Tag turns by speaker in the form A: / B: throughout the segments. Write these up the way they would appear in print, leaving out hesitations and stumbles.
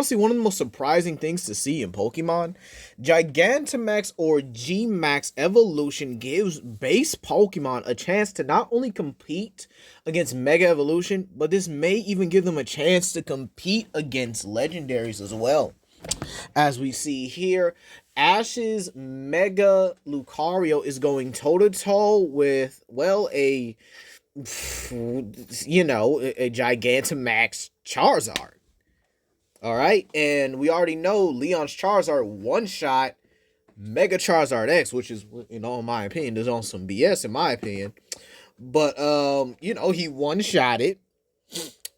A: honestly one of the most surprising things to see in Pokemon. Gigantamax or G-Max evolution gives base Pokemon a chance to not only compete against Mega Evolution, but this may even give them a chance to compete against legendaries as well. As we see here, Ash's Mega Lucario is going toe to toe with, well, a Gigantamax Charizard. All right, and we already know Leon's Charizard one shot Mega Charizard X, which is, in my opinion, there's on some BS in my opinion. But he one shot it,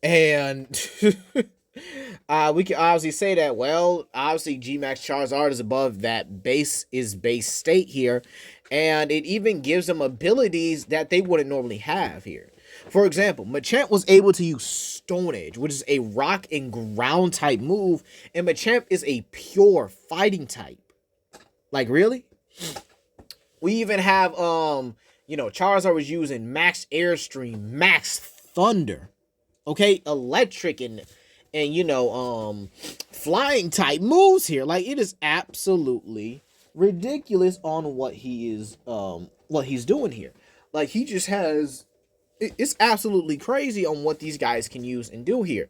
A: and we can obviously say that. Well, obviously G-Max Charizard is above that base state here, and it even gives them abilities that they wouldn't normally have here. For example, Machamp was able to use Stone Edge, which is a rock and ground type move, and Machamp is a pure fighting type. Like, really? We even have Charizard was using Max Airstream, Max Thunder, okay, Electric, and flying type moves here. Like, it is absolutely ridiculous on what he's doing here. Like, he just has, it's absolutely crazy on what these guys can use and do here.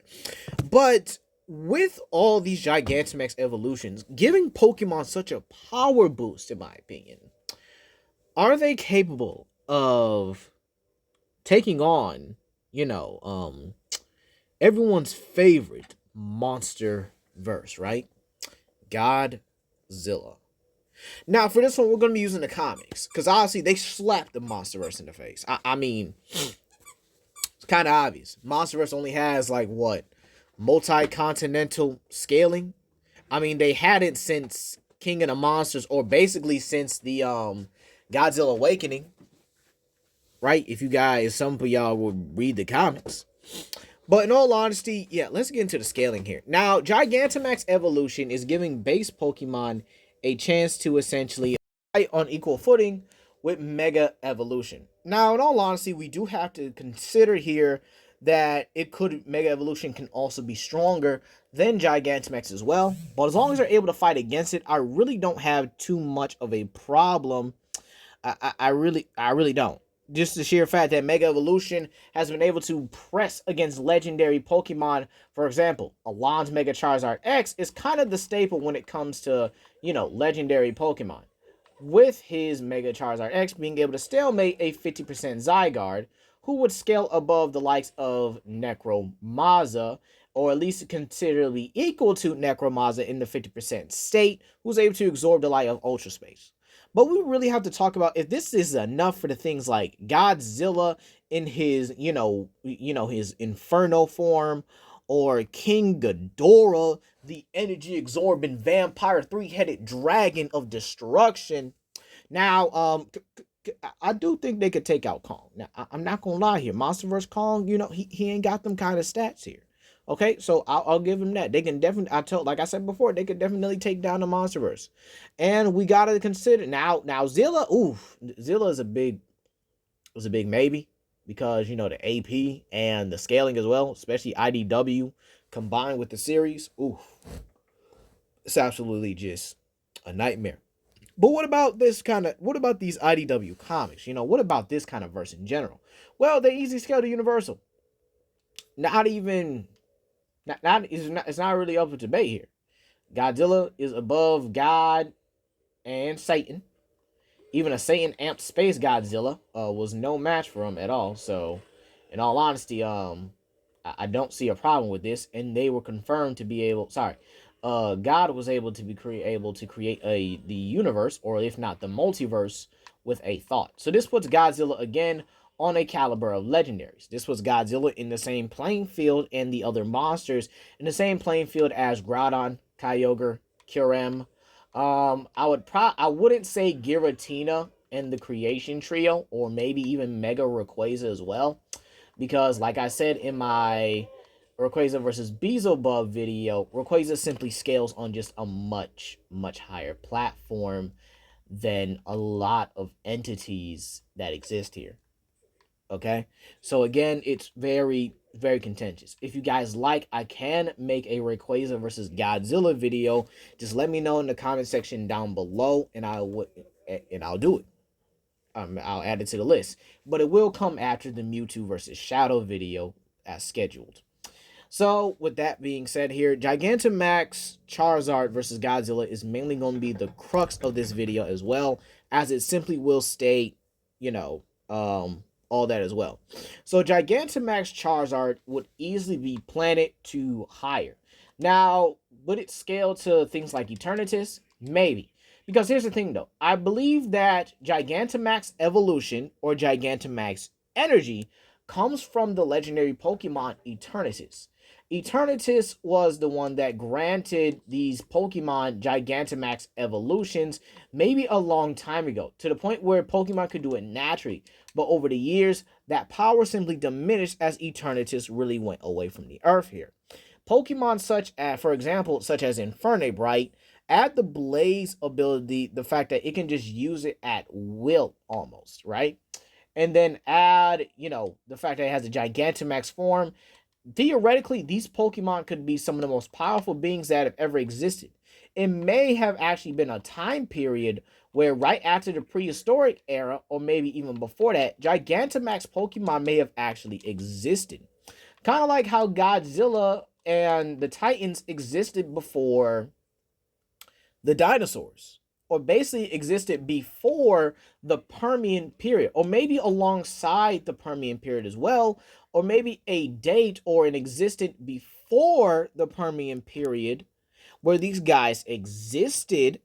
A: But with all these Gigantamax evolutions, giving Pokemon such a power boost, in my opinion, are they capable of taking on, everyone's favorite monster verse, right? Godzilla. Now, for this one, we're going to be using the comics, because obviously they slapped the Monsterverse in the face. I mean, it's kind of obvious. Monsterverse only has, like, what? Multi-continental scaling? I mean, they had it since King of the Monsters, or basically since the Godzilla Awakening, right? If you guys, some of y'all would read the comics. But in all honesty, yeah, let's get into the scaling here. Now, Gigantamax Evolution is giving base Pokemon a chance to essentially fight on equal footing with Mega Evolution. Now, in all honesty, we do have to consider here that Mega Evolution can also be stronger than Gigantamax as well. But as long as they're able to fight against it, I really don't have too much of a problem. I really don't. Just the sheer fact that Mega Evolution has been able to press against legendary Pokemon. For example, Alon's Mega Charizard X is kind of the staple when it comes to, legendary Pokemon. With his Mega Charizard X being able to stalemate a 50% Zygarde, who would scale above the likes of Necromazza, or at least considerably equal to Necromazza in the 50% state, who's able to absorb the light of Ultra Space. But we really have to talk about if this is enough for the things like Godzilla in his, his Inferno form, or King Ghidorah, the energy absorbing vampire 3-headed dragon of destruction. Now, I do think they could take out Kong. Now, I'm not gonna lie here. Monsterverse Kong, he ain't got them kind of stats here. Okay, so I'll give them that. They can definitely, like I said before, they could definitely take down the Monsterverse. And we gotta consider now Zilla. Zilla is a big maybe, because the AP and the scaling as well, especially IDW combined with the series. It's absolutely just a nightmare. But what about these IDW comics? What about this kind of verse in general? Well, they easy scale to Universal. It's not really up for debate here. Godzilla is above God and Satan. Even a Satan amped space Godzilla was no match for him at all. So, in all honesty, I don't see a problem with this. And they were confirmed to be able. God was able to create the universe, or if not the multiverse, with a thought. So this puts Godzilla again on a caliber of legendaries. This was Godzilla in the same playing field, and the other monsters in the same playing field as Groudon, Kyogre, Kyurem. I wouldn't say Giratina and the Creation Trio, or maybe even Mega Rayquaza as well, because like I said in my Rayquaza versus Beelzebub video, Rayquaza simply scales on just a much, much higher platform than a lot of entities that exist here. Okay, so again, it's very, very contentious. If you guys like, I can make a Rayquaza versus Godzilla video. Just let me know in the comment section down below, and I'll do it. I'll add it to the list, but it will come after the Mewtwo versus Shadow video as scheduled. So, with that being said here, Gigantamax Charizard versus Godzilla is mainly going to be the crux of this video as well, as it simply will state, you know, all that as well. So, Gigantamax Charizard would easily be planted to higher. Now, would it scale to things like Eternatus? Maybe. Because here's the thing though, I believe that Gigantamax Evolution or Gigantamax Energy comes from the legendary Pokemon Eternatus. Eternatus was the one that granted these Pokemon Gigantamax evolutions maybe a long time ago, to the point where Pokemon could do it naturally. But over the years, that power simply diminished as Eternatus really went away from the earth here. Pokemon such as, for example, such as Infernape, right? Add the Blaze ability, the fact that it can just use it at will almost, right? And then add, the fact that it has a Gigantamax form. Theoretically, these Pokemon could be some of the most powerful beings that have ever existed. It may have actually been a time period where right after the prehistoric era, or maybe even before that, Gigantamax Pokemon may have actually existed. Kind of like how Godzilla and the Titans existed before the dinosaurs, or basically existed before the Permian period, or maybe alongside the Permian period as well, or maybe a date or an existent before the Permian period where these guys existed,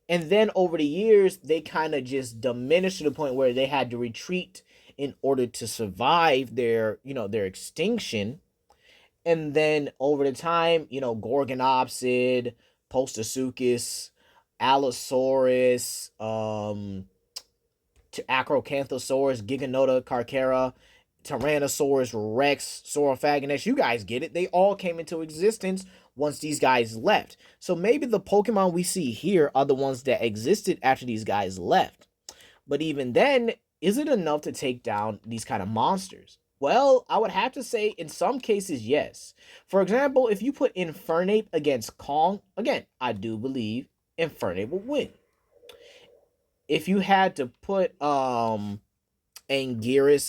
A: and then over the years they kind of just diminished to the point where they had to retreat in order to survive their extinction. And then over the time, Gorgonopsid, Postosuchus, Allosaurus, Acrocanthosaurus, Giganotosaurus, Carchara, Tyrannosaurus Rex, Saurophagonus, you guys get it. They all came into existence once these guys left. So maybe the Pokemon we see here are the ones that existed after these guys left. But even then, is it enough to take down these kind of monsters? Well, I would have to say in some cases, yes. For example, if you put Infernape against Kong, again, I do believe Infernape will win. If you had to put Anguirus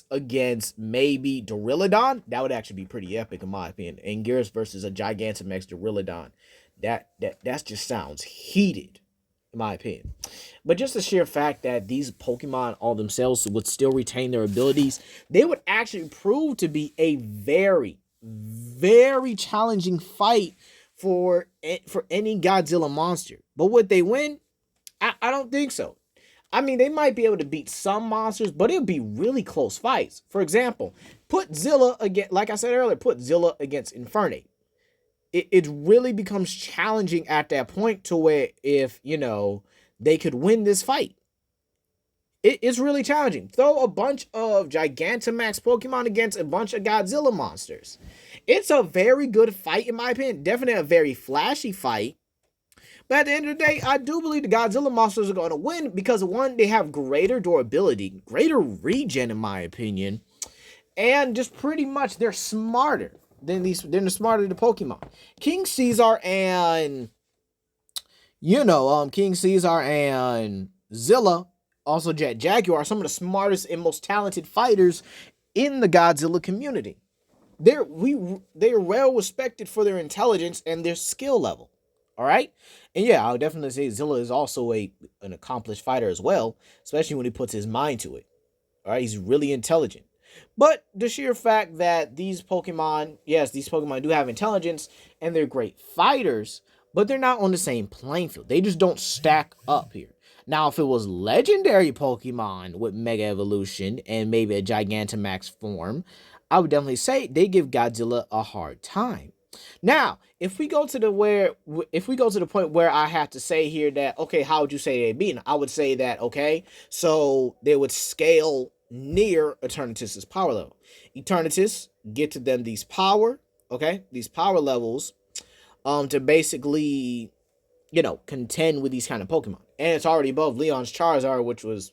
A: against maybe Duraludon, that would actually be pretty epic in my opinion. Anguirus versus a Gigantamax Duraludon. That just sounds heated, in my opinion. But just the sheer fact that these Pokemon all themselves would still retain their abilities, they would actually prove to be a very, very challenging fight for any Godzilla monster. But would they win? I don't think so. I mean, they might be able to beat some monsters, but it'll be really close fights. For example, put Zilla against, like I said earlier, put Zilla against Infernape. It really becomes challenging at that point to where if, they could win this fight. It's really challenging. Throw a bunch of Gigantamax Pokemon against a bunch of Godzilla monsters. It's a very good fight, in my opinion. Definitely a very flashy fight. But at the end of the day, I do believe the Godzilla monsters are going to win because, one, they have greater durability, greater regen, in my opinion, and just pretty much they're smarter than the Pokemon. King Caesar and Zilla, also Jet Jaguar, are some of the smartest and most talented fighters in the Godzilla community. They're well respected for their intelligence and their skill level. All right. And yeah, I'll definitely say Zilla is also an accomplished fighter as well, especially when he puts his mind to it. All right. He's really intelligent. But the sheer fact that these Pokemon do have intelligence and they're great fighters, but they're not on the same playing field. They just don't stack up here. Now, if it was legendary Pokemon with Mega Evolution and maybe a Gigantamax form, I would definitely say they give Godzilla a hard time. Now, if we go to the point where I have to say here that, okay, how would you say they beat? I would say that, okay, so they would scale near Eternatus's power level. Eternatus get to them these power levels, to basically, contend with these kind of Pokemon. And it's already above Leon's Charizard, which was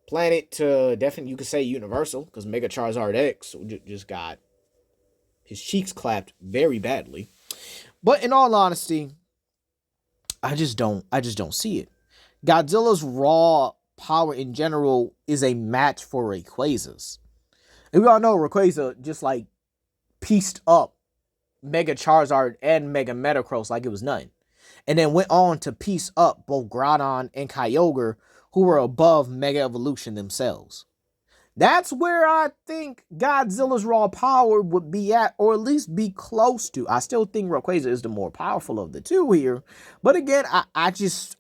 A: Planet to definitely, you could say Universal, because Mega Charizard X just got his cheeks clapped very badly. But in all honesty, I just don't see it. Godzilla's raw power in general is a match for Rayquaza's. And we all know Rayquaza just like pieced up Mega Charizard and Mega Metagross like it was nothing. And then went on to piece up both Groudon and Kyogre, who were above Mega Evolution themselves. That's where I think Godzilla's raw power would be at, or at least be close to. I still think Rayquaza is the more powerful of the two here, but again, I just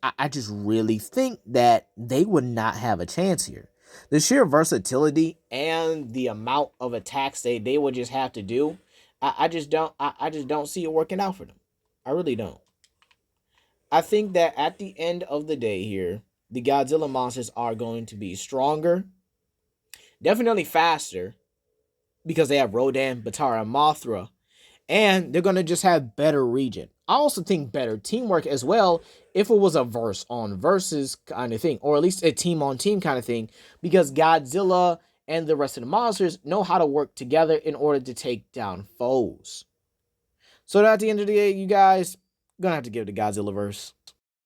A: really think that they would not have a chance here. The sheer versatility and the amount of attacks they would just have to do, I just don't see it working out for them. I really don't. I think that at the end of the day here, the Godzilla monsters are going to be stronger, definitely faster, because they have Rodan, Batara, and Mothra, and they're going to just have better region. I also think better teamwork as well if it was a verse on versus kind of thing, or at least a team on team kind of thing, because Godzilla and the rest of the monsters know how to work together in order to take down foes. So at the end of the day, you guys, gonna have to give it to Godzilla verse.